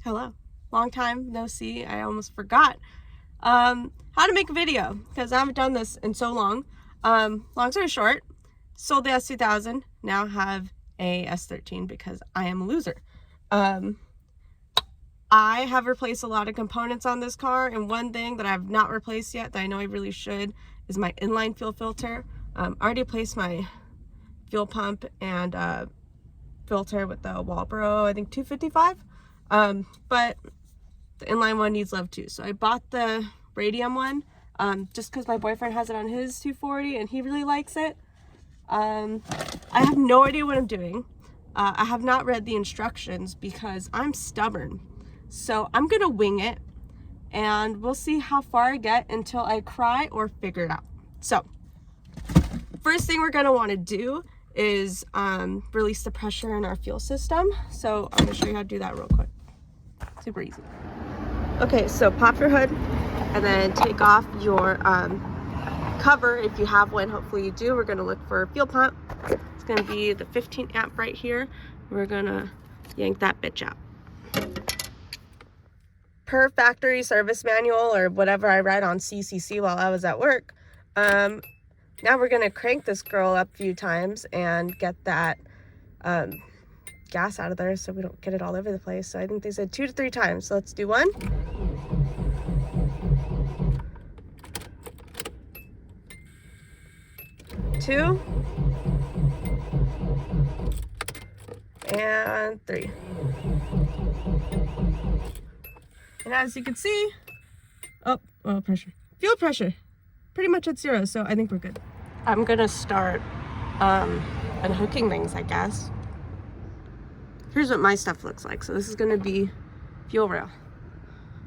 Hello. Long time no see. I almost forgot how to make a video because I haven't done this in so long. Long story short, sold the S2000, now have a S13 because I am a loser. I have replaced a lot of components on this car, and one thing that I have not replaced yet that I know I really should is my inline fuel filter. I already replaced my fuel pump and filter with the Walbro, I think 255. But the inline one needs love too. So I bought the Radium one just because my boyfriend has it on his 240 and he really likes it. I have no idea what I'm doing. I have not read the instructions because I'm stubborn. So I'm gonna wing it and we'll see how far I get until I cry or figure it out. So first thing we're gonna want to do is release the pressure in our fuel system. So I'm gonna show you how to do that real quick. Super easy. Okay, so pop your hood and then take off your cover if you have one. Hopefully you do. We're gonna look for a fuel pump. It's gonna be the 15 amp right here. We're gonna yank that bitch out. Per factory service manual or whatever I read on CCC while I was at work, now we're gonna crank this girl up a few times and get that gas out of there so we don't get it all over the place. So I think they said 2 to 3 times. So let's do 1. 2. And 3. And as you can see, pressure. Fuel pressure. Pretty much at 0, so I think we're good. I'm gonna start unhooking things, I guess. Here's what my stuff looks like. So this is gonna be fuel rail,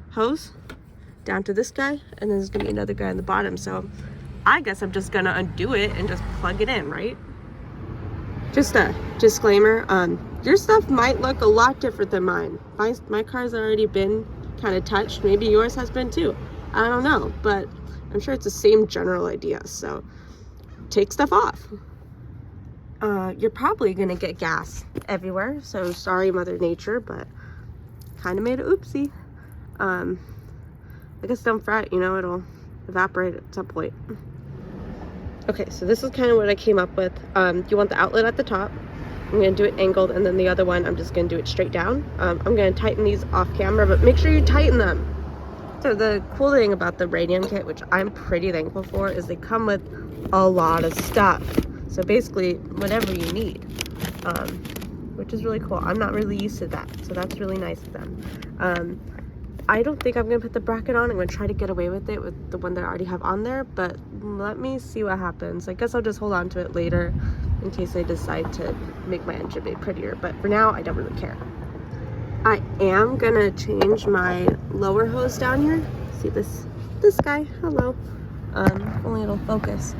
hose down to this guy, and then there's gonna be another guy on the bottom. So I guess I'm just gonna undo it and just plug it in, right? Just a disclaimer, your stuff might look a lot different than mine. My car's already been kind of touched. Maybe yours has been too. I don't know, but I'm sure it's the same general idea. So take stuff off. You're probably gonna get gas everywhere, so sorry Mother Nature, but kind of made an oopsie. I guess don't fret, you know, it'll evaporate at some point. Okay, so this is kind of what I came up with. You want the outlet at the top. I'm gonna do it angled, and then the other one I'm just gonna do it straight down. I'm gonna tighten these off camera, but make sure you tighten them. So the cool thing about the Radium kit, which I'm pretty thankful for, is they come with a lot of stuff. So basically, whatever you need, which is really cool. I'm not really used to that, so that's really nice of them. I don't think I'm gonna put the bracket on. I'm gonna try to get away with it with the one that I already have on there, but let me see what happens. I guess I'll just hold on to it later in case I decide to make my engine bay prettier, but for now, I don't really care. I am gonna change my lower hose down here. See this guy? Hello. Only it'll focus.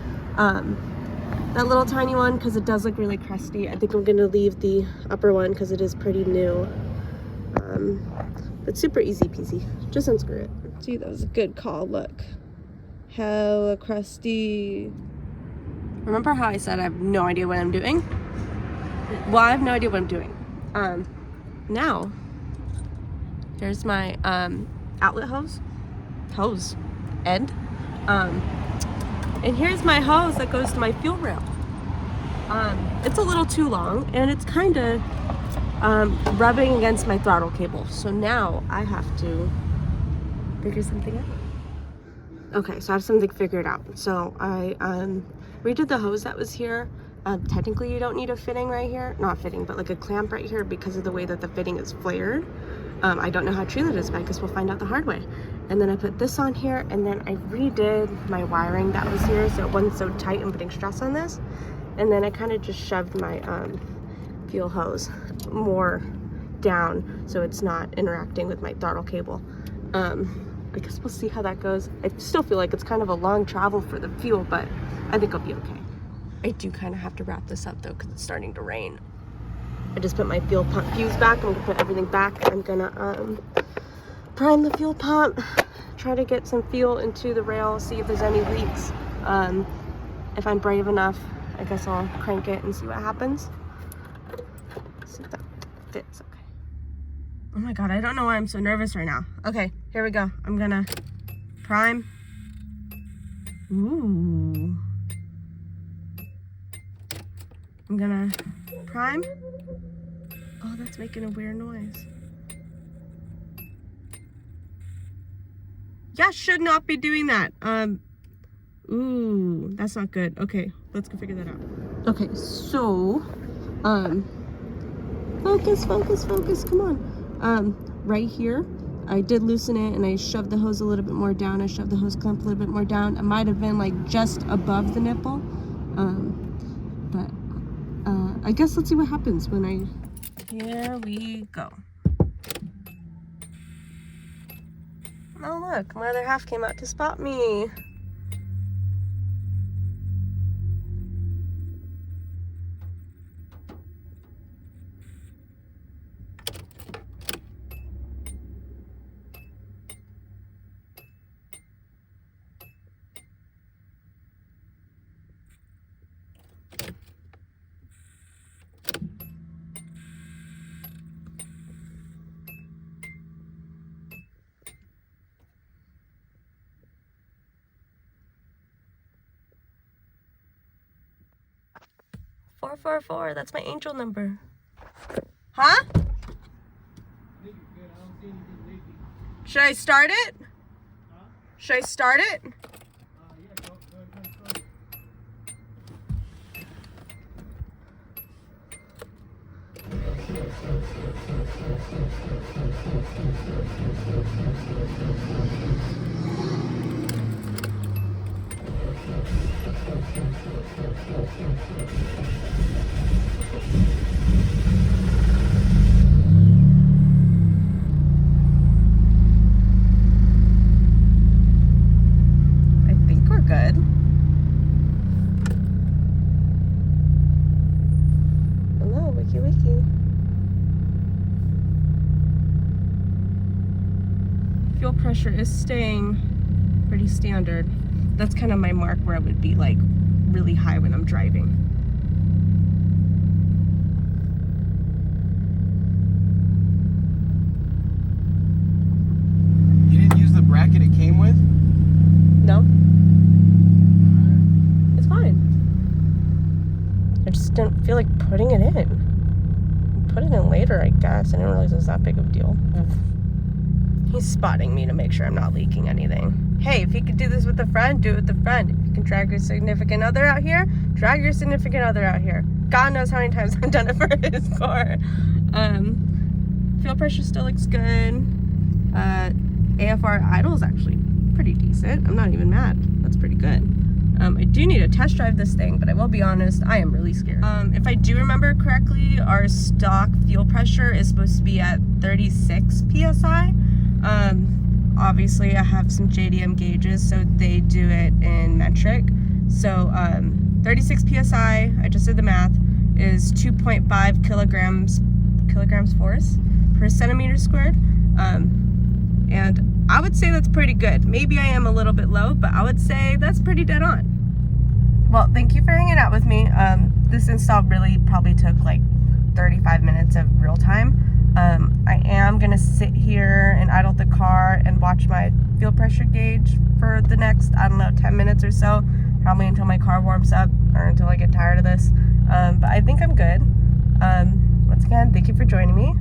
That little tiny one, because it does look really crusty. I think I'm gonna leave the upper one because it is pretty new. But super easy peasy. Just unscrew it. See, that was a good call. Look. Hella crusty. Remember how I said I have no idea what I'm doing? Well, I have no idea what I'm doing. Now, here's my outlet hose end. And here's my hose that goes to my fuel rail. It's a little too long and it's kind of rubbing against my throttle cable. So now I have to figure something out. Okay, so I have something figured out. So I redid the hose that was here. Technically you don't need a fitting right here. Not fitting, but like a clamp right here because of the way that the fitting is flared. I don't know how true that is, but I guess we'll find out the hard way. And then I put this on here, and then I redid my wiring that was here so it wasn't so tight and putting stress on this. And then I kind of just shoved my fuel hose more down so it's not interacting with my throttle cable. I guess we'll see how that goes. I still feel like it's kind of a long travel for the fuel, but I think I'll be okay. I do kind of have to wrap this up though because it's starting to rain. I just put my fuel pump fuse back. I'm gonna put everything back. I'm gonna prime the fuel pump, try to get some fuel into the rail, see if there's any leaks. If I'm brave enough, I guess I'll crank it and see what happens. See if that fits. Okay. Oh my God, I don't know why I'm so nervous right now. Okay, here we go. I'm gonna prime. Ooh. I'm gonna prime. Oh, that's making a weird noise. Yeah, should not be doing that. Ooh, that's not good. Okay, let's go figure that out. Okay, so, focus, come on. Right here, I did loosen it and I shoved the hose a little bit more down. I shoved the hose clamp a little bit more down. It might have been like just above the nipple. But I guess let's see what happens when here we go. Oh look, my other half came out to spot me. "444, that's my angel number." Huh? Should I start it? Should I start it? Good. Hello, wiki wiki. Fuel pressure is staying pretty standard. That's kind of my mark where it would be like really high when I'm driving. You didn't use the bracket it came with? No. I just didn't feel like putting it in. Put it in later, I guess. I didn't realize it was that big of a deal. He's spotting me to make sure I'm not leaking anything. Hey, if you could do this with a friend, do it with a friend. If you can drag your significant other out here, drag your significant other out here. God knows how many times I've done it for his car. Fuel pressure still looks good. AFR idle is actually pretty decent. I'm not even mad. That's pretty good. I do need to test drive this thing, but I will be honest, I am really scared. If I do remember correctly, our stock fuel pressure is supposed to be at 36 PSI. Obviously I have some JDM gauges, so they do it in metric. So 36 PSI, I just did the math, is 2.5 kilograms force per centimeter squared. And I would say that's pretty good. Maybe I am a little bit low, but I would say that's pretty dead on. Well, thank you for hanging out with me. This install really probably took like 35 minutes of real time. I am gonna sit here and idle the car and watch my fuel pressure gauge for the next, I don't know, 10 minutes or so. Probably until my car warms up or until I get tired of this. But I think I'm good. Once again, thank you for joining me.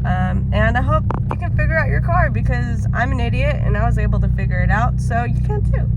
And I hope you can figure out your car, because I'm an idiot and I was able to figure it out, so you can too.